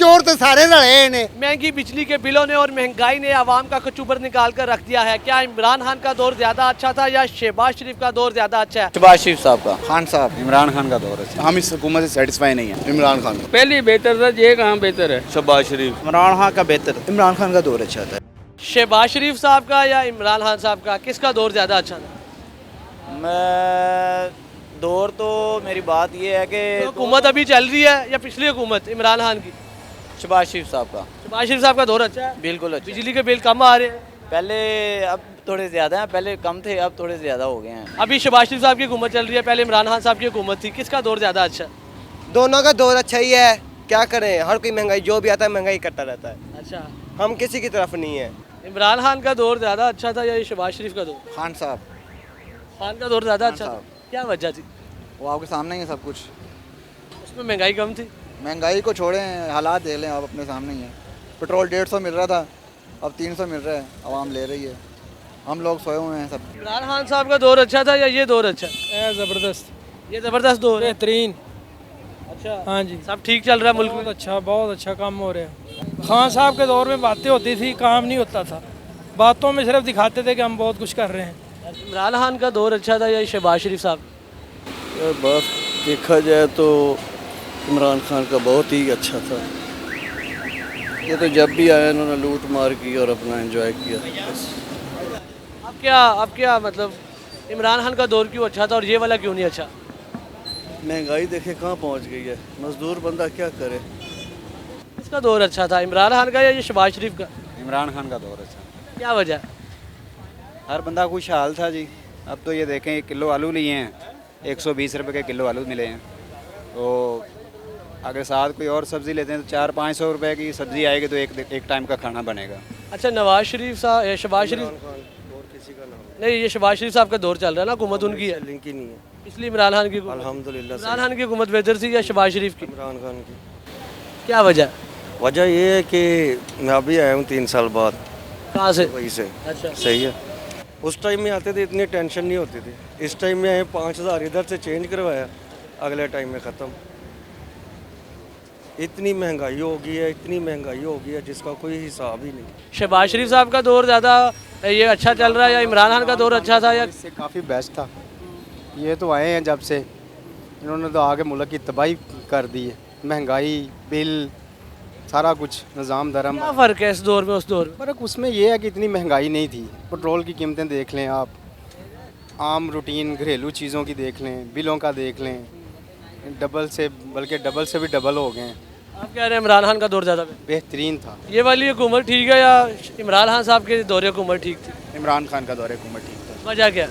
चोर तो सारे रले ने। महंगी बिजली के बिलों ने और महंगाई ने आवाम का कचूबर निकाल कर रख दिया है। क्या इमरान खान का दौर ज्यादा अच्छा था या शहबाज शरीफ का दौर ज्यादा अच्छा है? शहबाज शरीफ साहब का। खान साहब। इमरान खान का दौर है। हम इस हुकूमत से सेटिस्फाई नहीं है। इमरान खान पहले बेहतर था, ये कहाँ बेहतर है? शहबाज शरीफ। इमरान खान का बेहतर। इमरान खान का दौर अच्छा था। शहबाज शरीफ साहब का या इमरान खान साहब का, किसका दौर ज्यादा अच्छा था? मैं दौर तो मेरी बात ये है कि हुकूमत अभी चल रही है या पिछली हुकूमत इमरान खान की? शहबाज शरीफ साहब का। शहबाज शरीफ साहब का दौर अच्छा है। बिल्कुल अच्छा। बिजली के बिल कम आ रहे हैं। पहले अब थोड़े ज़्यादा हैं, पहले कम थे, अब थोड़े ज़्यादा हो गए हैं। अभी शहबाज शरीफ साहब की हुकूमत चल रही है, पहले इमरान खान साहब की हुकूमत थी, किसका दौर ज्यादा अच्छा है? दोनों का दौर अच्छा ही है। क्या करें, हर कोई महंगाई जो भी आता है महंगाई करता रहता है। अच्छा, हम किसी की तरफ नहीं है। इमरान खान का दौर ज्यादा अच्छा था या ये शहबाज शरीफ का दौर? खान साहब। खान का दौर ज्यादा अच्छा था। साहब। क्या वजह थी? वो आपके सामने ही है सब कुछ। उसमें महंगाई कम थी। महंगाई को छोड़ें, हालात देख लें आप, अपने सामने ही है। पेट्रोल 150 मिल रहा था, अब 300 मिल रहा है, आवाम ले रही है, हम लोग सोए हुए हैं सब। इमरान खान साहब का दौर अच्छा था या ये दौर अच्छा? ज़बरदस्त, ये जबरदस्त दौर है। बेहतरीन। अच्छा, हाँ जी, सब ठीक चल रहा है मुल्क में। बहुत अच्छा काम हो रहा है। खान साहब के दौर में बातें होती थी, काम नहीं होता था। बातों में सिर्फ दिखाते थे कि हम बहुत कुछ कर रहे हैं। इमरान खान का दौर अच्छा था या शहबाज शरीफ साहब? बात देखा जाए तो इमरान खान का बहुत ही अच्छा था। ये तो जब भी आए इन्होंने लूट मार की और अपना एंजॉय किया बस। अब क्या मतलब इमरान खान का दौर क्यों अच्छा था और ये वाला क्यों नहीं अच्छा? महंगाई देखे कहाँ पहुँच गई है, मजदूर बंदा क्या करे। इसका दौर अच्छा था, इमरान खान का या ये शहबाज शरीफ का? इमरान खान का दौर अच्छा। क्या वजह? हर बंदा खुशहाल था जी। अब तो ये देखें, 1 किलो आलू लिए हैं, 120 रुपये के किलो आलू मिले हैं। तो अगर साथ कोई और सब्ज़ी लेते हैं तो 400-500 रुपये की सब्ज़ी आएगी तो एक टाइम का खाना बनेगा। अच्छा, नवाज शरीफ साहब, शहबाज शरीफ नहीं, ये शहबाज शरीफ साहब का दौर चल रहा है ना, हुकूमत उनकी है। लिंक ही नहीं है। इसलिए इमरान खान की अल्हम्दुलिल्लाह इमरान खान की हुकूमत बेहतर थी या शहबाज शरीफ की? इमरान खान की। क्या वजह? वजह ये है कि मैं अभी आया हूँ 3 साल बाद कहाँ से? वहीं से। अच्छा, सही है। उस टाइम में आते थे इतनी टेंशन नहीं होती थी। इस टाइम में आए 5000 इधर से चेंज करवाया, अगले टाइम में ख़त्म। इतनी महंगाई हो गई है, इतनी महंगाई हो गई है जिसका कोई हिसाब ही नहीं। शहबाज शरीफ साहब का दौर ज़्यादा ये अच्छा चल रहा है या इमरान खान का दौर अच्छा था? या इससे काफ़ी बेस्ट था। ये तो आए हैं जब से, इन्होंने तो आगे मुल्क की तबाही कर दी है। महंगाई, बिल, सारा कुछ निज़ाम धर्म। क्या फ़र्क है इस दौर में उस दौर में? फ़र्क उसमें ये है कि इतनी महंगाई नहीं थी। पेट्रोल की कीमतें देख लें आप, आम रूटीन घरेलू चीज़ों की देख लें, बिलों का देख लें, डबल से बल्कि डबल से भी डबल हो गए हैं। आप कह रहे हैं इमरान खान का दौर ज़्यादा बेहतरीन था। ये वाली हुकूमत ठीक है या इमरान खान साहब के दौरे हुकूमत ठीक थी? इमरान खान का दौर हुकूमत ठीक था। वजह क्या?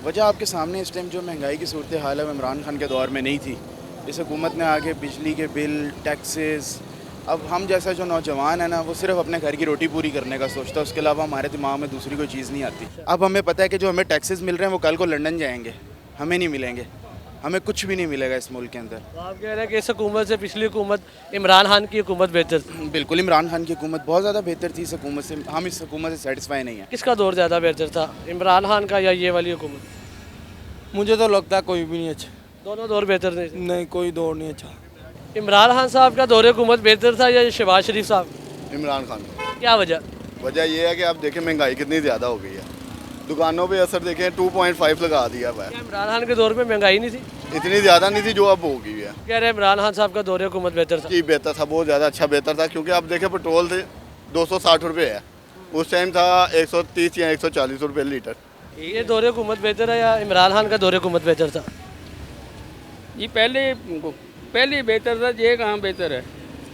वजह आपके सामने, इस टाइम जो महंगाई की सूरत हाल है वो इमरान खान के दौर में नहीं थी। इस हुकूमत ने आगे बिजली के बिल, टैक्सेस, अब हम जैसा जो नौजवान है ना वो सिर्फ अपने घर की रोटी पूरी करने का सोचता है, उसके अलावा हमारे दिमाग में दूसरी कोई चीज़ नहीं आती। अब हमें पता है कि जो हमें टैक्सेस मिल रहे हैं वो कल को लंदन जाएंगे, हमें नहीं मिलेंगे, हमें कुछ भी नहीं मिलेगा इस मुल्क के अंदर। तो आप कह रहे हैं कि इस हुकूमत से पिछली हुकूमत इमरान खान की हुकूमत बेहतर थी? बिल्कुल, इमरान खान की हुकूमत बहुत ज़्यादा बेहतर थी इस हुकूमत से। हम इस हुकूमत से सेटिस्फाई नहीं है। किसका दौर ज़्यादा बेहतर था, इमरान खान का या ये वाली हुकूमत? मुझे तो लगता है कोई भी नहीं अच्छा। दोनों दौर बेहतर नहीं। नहीं, कोई दौर नहीं अच्छा। इमरान खान साहब का दौरे हुकूमत बेहतर था या शहबाज शरीफ साहब? इमरान खान क्या वजह? वजह यह है कि आप देखें महंगाई कितनी ज़्यादा हो गई है, दुकानों पे असर देखें 2.5 लगा दिया हुआ है। क्या इमरान खान के दौर में महंगाई नहीं थी? इतनी ज़्यादा नहीं थी जो अब हो गई है। कह रहे हैं इमरान खान साहब का दौरे हुकूमत बेहतर था। कि बेहतर था, बहुत ज़्यादा अच्छा बेहतर था, क्योंकि आप देखें पेट्रोल थे 260 रुपये है, उस टाइम था 130 या 140 रुपये लीटर। ये दौरे हुकूमत बेहतर है या इमरान खान का दौरे हुकूमत बेहतर था? ये पहले बेहतर था, ये कहाँ बेहतर है?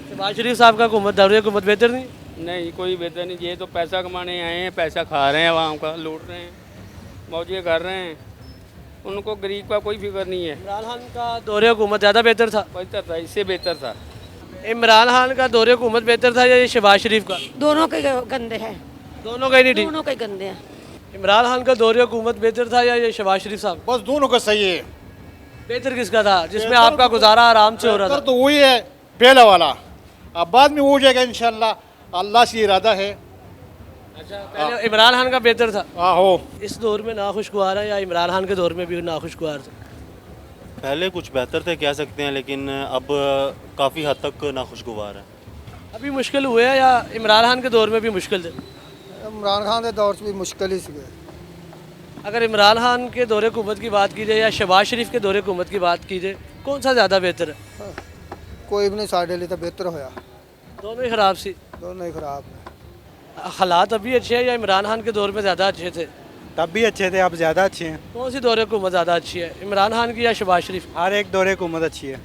शहबाज शरीफ साहब का हुकूमत दौरे हुकूमत बेहतर नहीं? नहीं, कोई बेहतर नहीं। ये तो पैसा कमाने आए हैं, पैसा खा रहे हैं, आवाम का लूट रहे हैं, मौजे कर रहे हैं, उनको गरीब का कोई फिक्र नहीं है। इमरान खान का दौरे हुकूमत ज़्यादा बेहतर था? बेहतर था, इससे बेहतर था। इमरान खान का दौरे हुकूमत बेहतर था या ये शहबाज शरीफ का? दोनों के गंदे हैं। दोनों का ही नहीं ठीक। दोनों के गंदे हैं। इमरान खान का दौरे हुकूमत बेहतर था या ये शहबाज शरीफ साहब? बस दोनों का सही है। बेहतर किसका था जिसमें आपका गुजारा आराम से हो रहा था? तो वही है पहला वाला, अब बाद में हो जाएगा इंशाल्लाह, अल्लाह से इरादा है। अच्छा, पहले इमरान खान का बेहतर था। आहो, इस दौर में नाखुशगवार है या इमरान खान के दौर में भी नाखुशगवार थे? पहले कुछ बेहतर थे कह सकते हैं, लेकिन अब काफ़ी हद तक नाखुशगवार है। अभी मुश्किल हुए हैं या इमरान खान के दौर में भी मुश्किल थे? इमरान खान के दौर 'ਚ भी मुश्किल ही ਸੀਗੇ। अगर इमरान खान के दौरे हुकूमत की बात की जाए या शहबाज शरीफ के दौरे हुकूमत की बात की जाए, कौन सा ज़्यादा बेहतर है? ਕੋਈ ਵੀ ਨਹੀਂ ਸਾਡੇ ਲਈ ਤਾਂ ਬਿਹਤਰ ਹੋਇਆ। दोनों ही ख़राब सी। ਦੋਨੋਂ ਹੀ ਖਰਾਬ ਨੇ। हालात अभी अच्छे हैं या इमरान खान के दौर में ज़्यादा अच्छे थे? तब भी अच्छे थे, अब ज़्यादा अच्छे हैं। कौन सी दौरे हुकूमत ज़्यादा अच्छी है, इमरान खान की या शहबाज शरीफ? हर एक दौरे हुकूमत अच्छी है।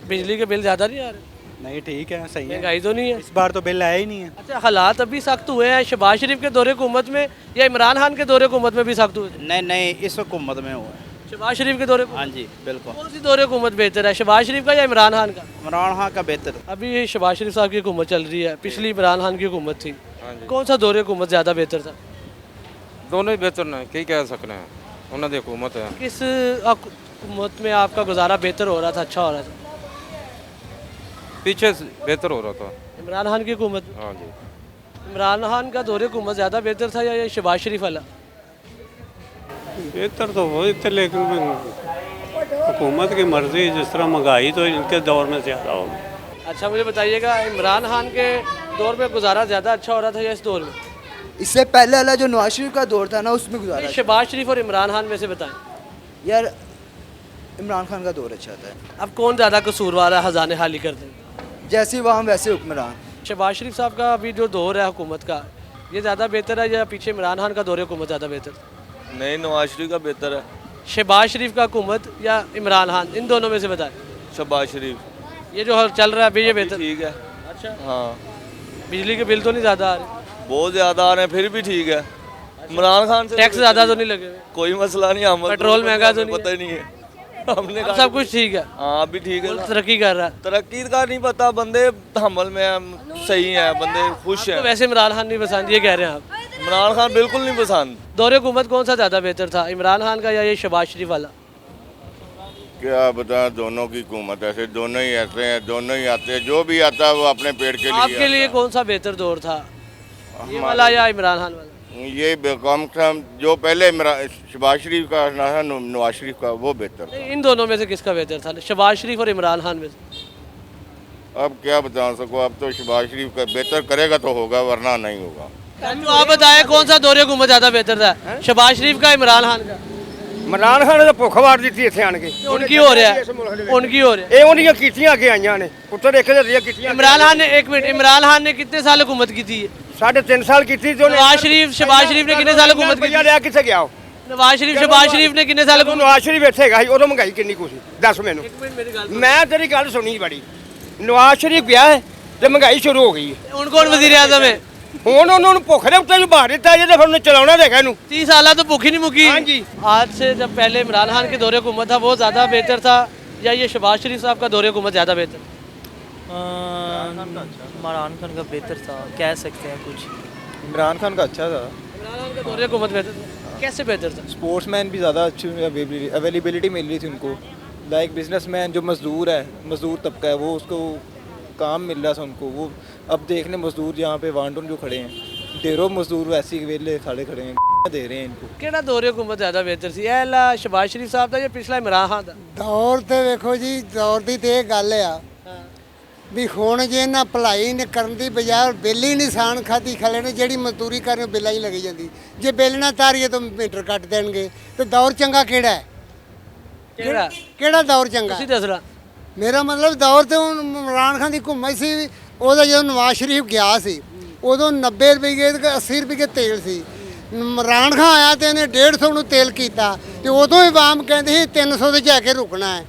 बिजली के बिल ज़्यादा नहीं आ रहे? नहीं, ठीक है, सही है। महंगाई तो नहीं है? इस बार तो बिल आया ही नहीं है। अच्छा, हालात अभी सख्त हुए हैं शहबाज शरीफ के दौरे हुकूमत में या इमरान खान के दौरे हुकूमत में भी सख्त हुए थे? नहीं, इस हुकूमत में हुआ है। शहबाज शरीफ के दौरे हाँ जी, बिल्कुल। कौन सी दौरे हुकूमत बेहतर है, शहबाज शरीफ का या इमरान खान का? इमरान खान का बेहतर। अभी शहबाज शरीफ साहब की हुकूमत चल रही है, पिछली इमरान खान की हुकूमत थी, कौन सा दौरे हुकूमत ज़्यादा बेहतर था? दोनों ही बेहतर ने की कह सकते हैं, उन्होंने हुकूमत है। किस हुकूमत में आपका गुजारा बेहतर हो रहा था, अच्छा हो रहा था? पीछे से बेहतर हो रहा था। इमरान खान की हुकूमत में? हाँ जी। इमरान खान का दौरे हुकूमत ज़्यादा बेहतर था या ये शहबाज शरीफ वाला? बेहतर तो वही थे, लेकिन हुकूमत की मर्जी, जिस तरह महंगाई तो इनके दौर में ज़्यादा होगी। अच्छा, मुझे बताइएगा, इमरान खान के दौर में गुजारा ज़्यादा अच्छा हो रहा था या इस दौर में? इससे पहले वाला जो नवाज शरीफ का दौर था ना, उसमें गुजारा। शहबाज शरीफ और इमरान खान में से बताएं। यार इमरान खान का दौर अच्छा था। अब कौन ज़्यादा कसूरवार है, खजाने खाली कर दें? जैसे वहाँ वैसे हुक्मरान। शहबाज शरीफ साहब का अभी जो दौर है हुकूमत का, ये ज़्यादा बेहतर है या पीछे इमरान खान का दौरे हुकूमत ज़्यादा बेहतर? नहीं, नवाज शरीफ का बेहतर है। शहबाज शरीफ का हुकूमत या इमरान खान, इन दोनों में से बताएं। शहबाज शरीफ। ये जो चल रहा है अभी, ये बेहतर? ठीक है। अच्छा, हाँ, बिजली के बिल तो नहीं ज़्यादा आ रहे? बहुत ज़्यादा आ रहे हैं, फिर भी ठीक है। इमरान खान से टैक्स ज़्यादा तो नहीं लगे हुए? कोई मसला नहीं, हम पेट्रोल महंगा तो नहीं? पता ही नहीं है। हमने अब सब कुछ ठीक है? हाँ, अभी ठीक है। मुल्क तरक्की कर रहा है? तरक्की का नहीं पता, बंदे हमल में हैं, सही हैं, बंदे खुश तो हैं। वैसे इमरान खान नहीं पसंद, ये कह रहे हैं आप? इमरान खान बिल्कुल नहीं पसंद। दौरे हुकूमत कौन सा ज़्यादा बेहतर था, इमरान खान का या ये शहबाज शरीफ वाला? क्या बता, दोनों की हुकूमत ऐसे, दोनों ही ऐसे हैं, दोनों ही आते हैं, जो भी आता है वो अपने पेट के लिए आपके लिए कौन सा बेहतर दौर था, ये वाला या इमरान खान वाला? ये कम से कम जो पहले शहबाज शरीफ का था, नवाज शरीफ का, वो बेहतर था। इन दोनों में से किसका बेहतर था, शहबाज शरीफ और इमरान खान में से? अब क्या बता सको, अब तो शहबाज शरीफ का बेहतर करेगा तो होगा, वरना नहीं होगा। तो आप बताएं कौन सा दौरे हुकूमत ज़्यादा बेहतर था, शहबाज शरीफ का, इमरान खान का? इमरान खान ने तो भुख मार दी थी इतने आन के। उनकी हो रहा है, उनकी हो रहा है। ये उन्हीं कीतियां अगे आईयां ने, पुत्र एक दे कीतियां। इमरान खान ने, एक मिनट, इमरान खान ने कितने साल हुकूमत की थी? 3.5 साल की थी। नवाज शरीफ, शहबाज शरीफ ने कितने साल हुकूमत की? लिया किथे गया? नवाज शरीफ, शहबाज शरीफ ने कितने साल हुकूमत? नवाज शरीफ इत्थे गया, उदों महंगाई किन्नी कुछ दस मैनू। मैं तेरी गल सुनी बड़ी, नवाज शरीफ गया है तो महंगाई शुरू हो गई है। ਹੁਣ ਕੌਣ ਵਜ਼ੀਰ ਆਜ਼ਮ ਹੈ? ਹੁਣ ਉਹਨਾਂ ਨੂੰ ਭੁੱਖ ਦੇ ਉੱਤੇ ਜੁਬਾਰ ਦਿੱਤਾ ਜੇ ਤੇ ਫਿਰ ਉਹਨੇ ਚਲਾਉਣਾ ਦੇਖਾ ਇਹਨੂੰ। 30 साल तो भूख ही नहीं मुकी। हाँ जी। आज से जब पहले इमरान खान के दौरे हुकूमत था, वो ज़्यादा बेहतर था या ये शहबाज शरीफ साहब का दौरे हुकूमत ज़्यादा बेहतर? इमरान खान का बेहतर था, कह सकते हैं कुछ। इमरान खान का अच्छा था। इमरान खान का दौरे हुकूमत बेहतर था, कैसे बेहतर था? स्पोर्ट्समैन भी ज़्यादा अच्छी अवेलेबिलिटी मिल रही थी उनको। लाइक बिजनेसमैन जो मज़दूर है, मज़दूर तबका है, वो उसको काम मिल रहा था उनको। वो अब देखने मज़दूर यहाँ पे वांडून जो खड़े हैं, ढेरों मज़दूर वैसे ही वेले खड़े खड़े हैं, दे रहे हैं इनको। ਕਿਹੜਾ ਦੌਰੇ हुकूमत ज़्यादा बेहतर सी, ਇਹ ਲਾ ਸ਼ਹਬਾਜ਼ ਸ਼ਰੀਫ ਸਾਹਿਬ ਦਾ ਜਾਂ ਪਿਛਲਾ ਇਮਰਾਨ ਖਾਨ ਦਾ? ਦੌਰ ਤੇ ਵੇਖੋ ਜੀ, ਦੌਰ ਦੀ ਤੇ ਇਹ ਗੱਲ ਆ ਵੀ ਹੁਣ ਜੇ ਇਹਨਾਂ ਭਲਾਈ ਨੇ ਕਰਨ ਦੀ ਬਜਾਏ ਬਿੱਲ ਹੀ ਨਿਸ਼ਾਨ ਖਾਦੀ ਖਲੇ ਨੇ, ਜਿਹੜੀ ਮਜ਼ਦੂਰੀ ਕਰਨ ਬਿੱਲਾਂ ਹੀ ਲੱਗੀ ਜਾਂਦੀ। ਜੇ ਬਿੱਲ ਨਾ ਤਾਰੀਏ ਤਾਂ ਮੀਟਰ ਕੱਟ ਦੇਣਗੇ। ਤੇ ਦੌਰ ਚੰਗਾ ਕਿਹੜਾ ਹੈ? ਕਿਹੜਾ ਦੌਰ ਚੰਗਾ? ਤੁਸੀਂ ਦੱਸਣਾ। ਮੇਰਾ ਮਤਲਬ ਦੌਰ ਤੇ ਹੁਣ ਇਮਰਾਨ ਖਾਨ ਦੀ ਹੁਕੂਮਤ ਸੀ, ਉਹਦਾ ਜਦੋਂ ਨਵਾਜ਼ ਸ਼ਰੀਫ ਗਿਆ ਸੀ ਉਦੋਂ 90 ਰੁਪਏ ਤੇ 80 ਰੁਪਏ ਤੇਲ ਸੀ। ਇਮਰਾਨ ਖਾਨ ਆਇਆ ਤੇ ਇਹਨੇ 150 ਨੂੰ ਤੇਲ ਕੀਤਾ ਤੇ ਉਦੋਂ ਹੀ ਆਵਾਮ ਕਹਿੰਦੇ ਸੀ 300 ਤੇ ਜਾ ਕੇ ਰੁਕਣਾ ਹੈ।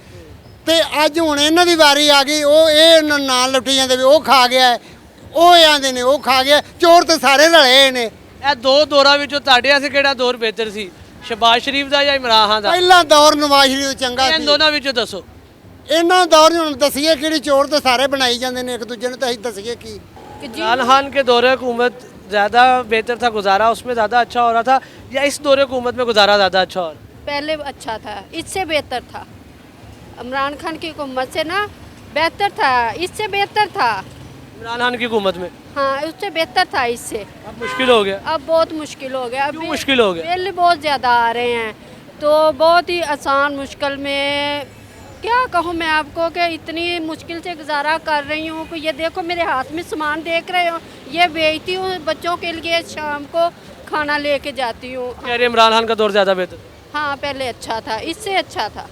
ਤੇ ਅੱਜ ਹੁਣ ਇਹਨਾਂ ਦੀ ਵਾਰੀ ਆ ਗਈ, ਉਹ ਇਹ ਨਾਲ ਲੁੱਟੀ ਜਾਂਦੇ ਵੀ ਉਹ ਖਾ ਗਿਆ, ਉਹ ਆਂਦੇ ਨੇ ਉਹ ਖਾ ਗਿਆ। ਚੋਰ ਤੇ ਸਾਰੇ ਰਲੇ ਨੇ। ਇਹ ਦੋ ਦੌਰਾਂ ਵਿੱਚੋਂ ਤੁਹਾਡੇ ਵਾਸਤੇ ਕਿਹੜਾ ਦੌਰ ਬਿਹਤਰ ਸੀ, ਸ਼ਹਬਾਜ਼ ਸ਼ਰੀਫ ਦਾ ਜਾਂ ਇਮਰਾਨ ਖਾਨ ਦਾ? ਪਹਿਲਾ ਦੌਰ ਨਵਾਜ਼ ਸ਼ਰੀਫ ਚੰਗਾ ਸੀ। ਇਹਨਾਂ ਦੋਨਾਂ ਵਿੱਚੋਂ ਦੱਸੋ। ਇਹਨਾਂ ਦੌਰ ਨੂੰ ਹੁਣ ਦੱਸੀਏ ਕਿਹੜੀ? ਚੋਰ ਤੇ ਸਾਰੇ ਬਣਾਈ ਜਾਂਦੇ ਨੇ ਇੱਕ ਦੂਜੇ ਨੂੰ, ਤਾਂ ਅਸੀਂ ਦੱਸੀਏ ਕੀ? इमरान खान के दौरे हुकूमत ज़्यादा बेहतर था, गुजारा उसमें ज़्यादा अच्छा हो रहा था या इस दौरे हुकूमत में गुजारा ज़्यादा अच्छा हो रहा है? पहले अच्छा था, इससे बेहतर था। इमरान खान की हुकूमत से ना बेहतर था, इससे बेहतर था। इमरान खान की हुकूमत में? हाँ, उससे बेहतर था इससे। अब मुश्किल हो गया? अब बहुत मुश्किल हो गया। क्यों मुश्किल हो गया? बिल बहुत ज़्यादा आ रहे हैं, तो बहुत ही आसान मुश्किल में क्या कहूँ मैं आपको कि इतनी मुश्किल से गुजारा कर रही हूँ कि ये देखो मेरे हाथ में सामान देख रहे हो, ये बेचती हूँ बच्चों के लिए, शाम को खाना लेके जाती हूँ। कह रहे इमरान खान का दौर ज़्यादा बेहतर? हाँ पहले अच्छा था, इससे अच्छा था।